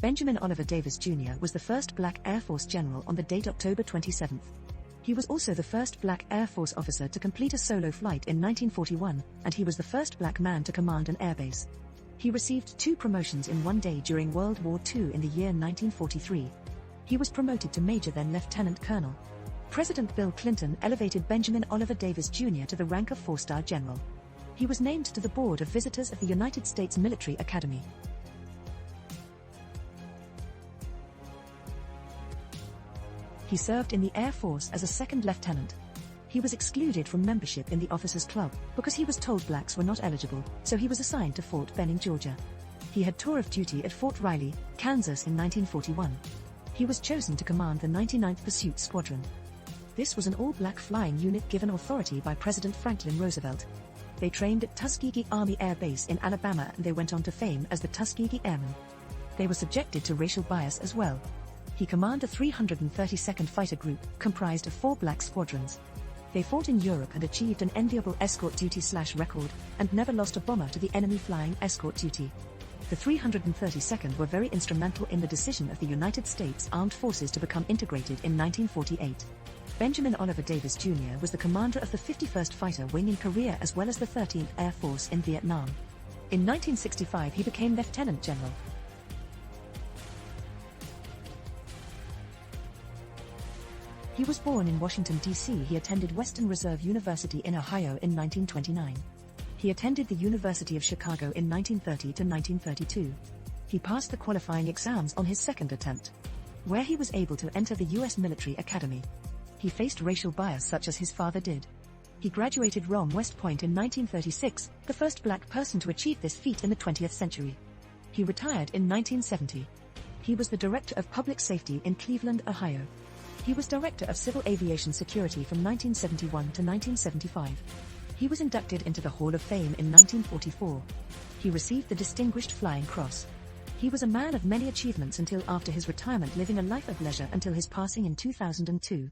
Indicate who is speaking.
Speaker 1: Benjamin Oliver Davis Jr. was the first black Air Force general on the date October 27. He was also the first black Air Force officer to complete a solo flight in 1941, and he was the first black man to command an airbase. He received 2 promotions in one day during World War II in the year 1943. He was promoted to major then lieutenant colonel. President Bill Clinton elevated Benjamin Oliver Davis Jr. to the rank of 4-star general. He was named to the Board of Visitors of the United States Military Academy. He served in the Air Force as a second lieutenant. He was excluded from membership in the Officers Club because he was told blacks were not eligible, so he was assigned to Fort Benning, Georgia. He had tour of duty at Fort Riley, Kansas in 1941. He was chosen to command the 99th Pursuit Squadron. This was an all-black flying unit given authority by President Franklin Roosevelt. They trained at Tuskegee Army Air Base in Alabama, and they went on to fame as the Tuskegee Airmen. They were subjected to racial bias as well. He commanded the 332nd Fighter Group, comprised of 4 black squadrons. They fought in Europe and achieved an enviable escort duty/record, and never lost a bomber to the enemy flying escort duty. The 332nd were very instrumental in the decision of the United States Armed Forces to become integrated in 1948. Benjamin Oliver Davis Jr. was the commander of the 51st Fighter Wing in Korea as well as the 13th Air Force in Vietnam. In 1965 he became lieutenant general. He was born in Washington, D.C. He attended Western Reserve University in Ohio in 1929. He attended the University of Chicago in 1930 to 1932. He passed the qualifying exams on his second attempt, where he was able to enter the U.S. Military Academy. He faced racial bias such as his father did. He graduated from West Point in 1936, the first black person to achieve this feat in the 20th century. He retired in 1970. He was the Director of Public Safety in Cleveland, Ohio. He was Director of Civil Aviation Security from 1971 to 1975. He was inducted into the Hall of Fame in 1944. He received the Distinguished Flying Cross. He was a man of many achievements until after his retirement, living a life of leisure until his passing in 2002.